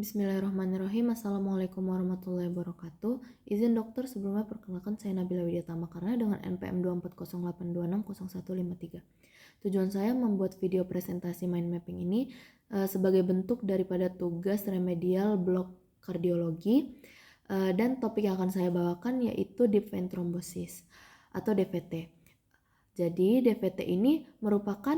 Bismillahirrahmanirrahim. Assalamualaikum warahmatullahi wabarakatuh. Izin dokter sebelumnya perkenalkan saya Nabila Widya Tamakarna dengan NPM 24082600153. Tujuan saya membuat video presentasi mind mapping ini sebagai bentuk daripada tugas remedial blok kardiologi dan topik yang akan saya bawakan yaitu deep vein thrombosis atau DVT. Jadi DVT ini merupakan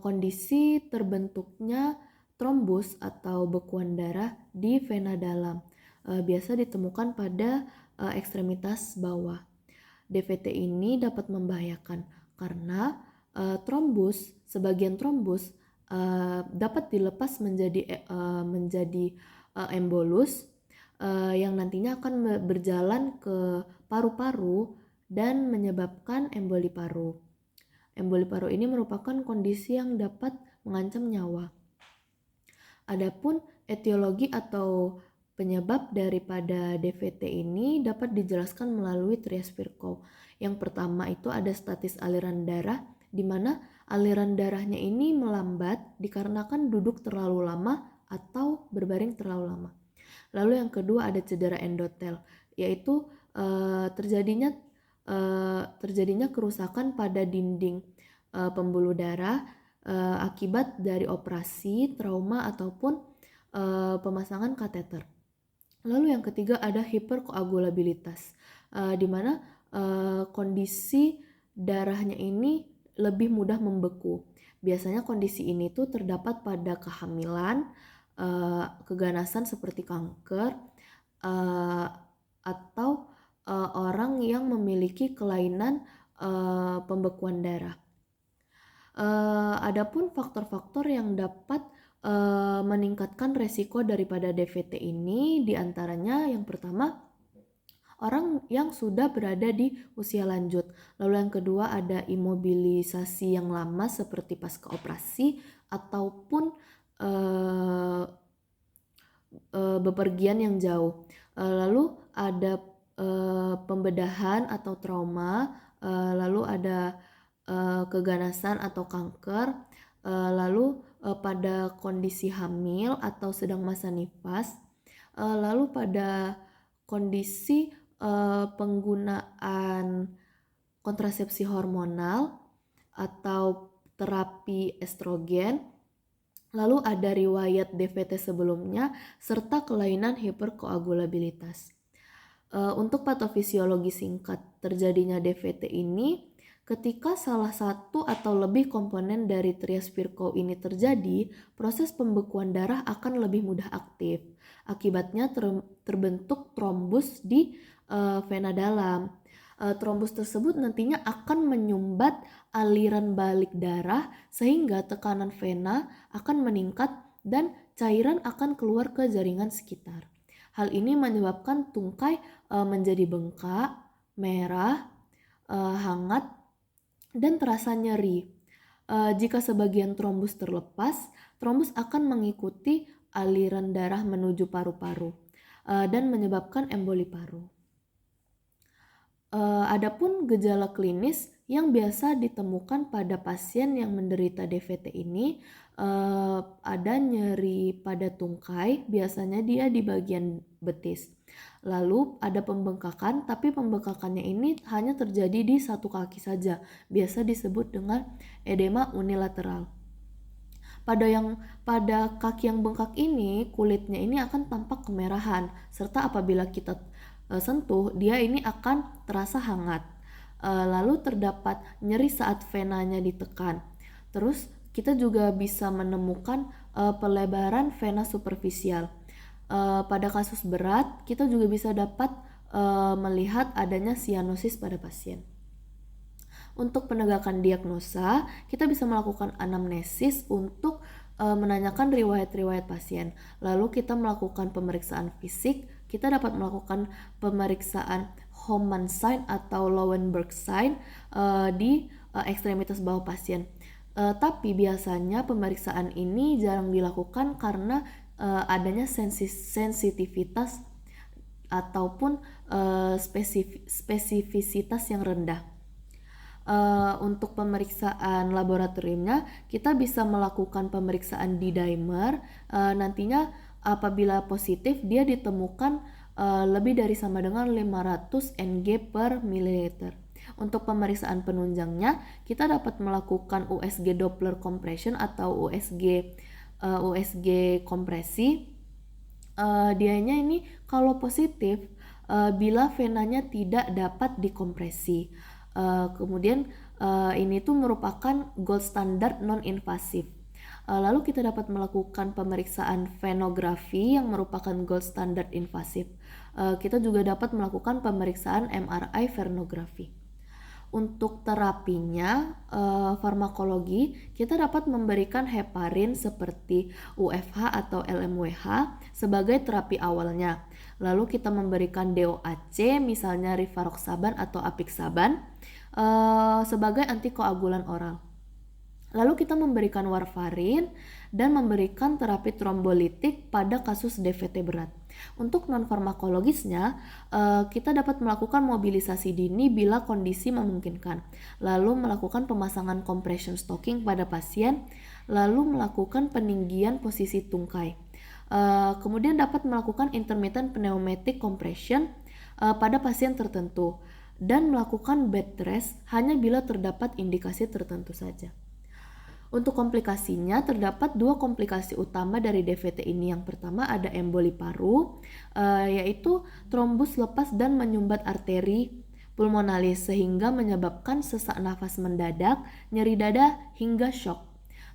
kondisi terbentuknya trombus atau bekuan darah di vena dalam. Biasa ditemukan pada ekstremitas bawah. DVT ini dapat membahayakan karena sebagian trombus dapat dilepas menjadi embolus yang nantinya akan berjalan ke paru-paru dan menyebabkan emboli paru. Emboli paru ini merupakan kondisi yang dapat mengancam nyawa. Adapun etiologi atau penyebab daripada DVT ini dapat dijelaskan melalui Trias-Virchow. Yang pertama itu ada statis aliran darah, di mana aliran darahnya ini melambat dikarenakan duduk terlalu lama atau berbaring terlalu lama. Lalu yang kedua ada cedera endotel, yaitu terjadinya kerusakan pada dinding pembuluh darah akibat dari operasi, trauma, ataupun pemasangan kateter. Lalu yang ketiga ada hiperkoagulabilitas, di mana kondisi darahnya ini lebih mudah membeku. Biasanya kondisi ini tuh terdapat pada kehamilan, keganasan seperti kanker, atau orang yang memiliki kelainan pembekuan darah. Adapun faktor-faktor yang dapat meningkatkan resiko daripada DVT ini diantaranya yang pertama orang yang sudah berada di usia lanjut. Lalu yang kedua ada imobilisasi yang lama seperti pasca operasi ataupun bepergian yang jauh. Lalu ada pembedahan atau trauma, lalu ada keganasan atau kanker, lalu pada kondisi hamil atau sedang masa nifas, lalu pada kondisi penggunaan kontrasepsi hormonal atau terapi estrogen, lalu ada riwayat DVT sebelumnya serta kelainan hiperkoagulabilitas. Untuk patofisiologi singkat terjadinya DVT ini, ketika salah satu atau lebih komponen dari Trias-Virchow ini terjadi, proses pembekuan darah akan lebih mudah aktif. Akibatnya terbentuk trombus di vena dalam. Trombus tersebut nantinya akan menyumbat aliran balik darah sehingga tekanan vena akan meningkat dan cairan akan keluar ke jaringan sekitar. Hal ini menyebabkan tungkai menjadi bengkak, merah, hangat, dan terasa nyeri. Jika sebagian trombus terlepas, trombus akan mengikuti aliran darah menuju paru-paru dan menyebabkan emboli paru. Adapun gejala klinis yang biasa ditemukan pada pasien yang menderita DVT ini ada nyeri pada tungkai, biasanya dia di bagian betis. Lalu ada pembengkakan, tapi pembengkakannya ini hanya terjadi di satu kaki saja, biasa disebut dengan edema unilateral. Pada kaki yang bengkak ini, kulitnya ini akan tampak kemerahan, serta apabila kita sentuh, dia ini akan terasa hangat. Lalu terdapat nyeri saat venanya ditekan. Terus kita juga bisa menemukan pelebaran vena superficial. Pada kasus berat, kita juga bisa dapat melihat adanya sianosis pada pasien. Untuk penegakan diagnosa, kita bisa melakukan anamnesis untuk menanyakan riwayat-riwayat pasien. Lalu kita melakukan pemeriksaan fisik, kita dapat melakukan pemeriksaan Hoffmann sign atau Lowenberg sign di ekstremitas bawah pasien. Tapi biasanya pemeriksaan ini jarang dilakukan karena adanya sensitivitas ataupun spesifisitas yang rendah. Untuk pemeriksaan laboratoriumnya, kita bisa melakukan pemeriksaan di dimer. Nantinya apabila positif, dia ditemukan lebih dari sama dengan 500 Ng per mililiter. Untuk pemeriksaan penunjangnya, kita dapat melakukan USG Doppler compression atau USG kompresi. Dianya ini kalau positif bila venanya tidak dapat dikompresi. Kemudian ini tuh merupakan gold standard non-invasif. Lalu kita dapat melakukan pemeriksaan venografi yang merupakan gold standard invasif. Kita juga dapat melakukan pemeriksaan MRI venografi. Untuk terapinya, farmakologi, kita dapat memberikan heparin seperti UFH atau LMWH sebagai terapi awalnya. Lalu kita memberikan DOAC, misalnya rivaroxaban atau apixaban, sebagai antikoagulan oral. Lalu kita memberikan warfarin dan memberikan terapi trombolitik pada kasus DVT berat. Untuk non-farmakologisnya, kita dapat melakukan mobilisasi dini bila kondisi memungkinkan. Lalu melakukan pemasangan compression stocking pada pasien, lalu melakukan peninggian posisi tungkai. Kemudian dapat melakukan intermittent pneumatic compression pada pasien tertentu dan melakukan bed rest hanya bila terdapat indikasi tertentu saja. Untuk komplikasinya, terdapat 2 komplikasi utama dari DVT ini. Yang pertama ada emboli paru, yaitu trombus lepas dan menyumbat arteri pulmonalis sehingga menyebabkan sesak nafas mendadak, nyeri dada hingga shock.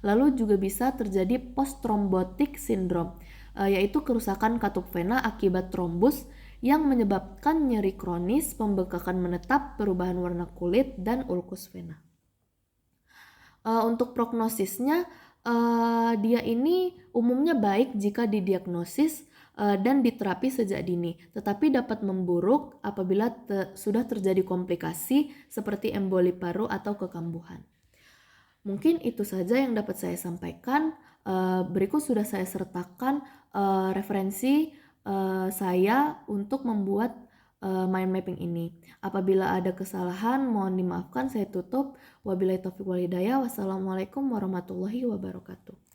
Lalu juga bisa terjadi post-thrombotic syndrome, yaitu kerusakan katup vena akibat trombus yang menyebabkan nyeri kronis, pembengkakan menetap, perubahan warna kulit, dan ulkus vena. Untuk prognosisnya, dia ini umumnya baik jika didiagnosis dan diterapi sejak dini, tetapi dapat memburuk apabila sudah terjadi komplikasi seperti emboli paru atau kekambuhan. Mungkin itu saja yang dapat saya sampaikan. Berikut sudah saya sertakan referensi saya untuk membuat mind mapping ini. Apabila ada kesalahan, mohon dimaafkan, saya tutup. Wabillahi taufiq wal hidayah. Wassalamualaikum warahmatullahi wabarakatuh.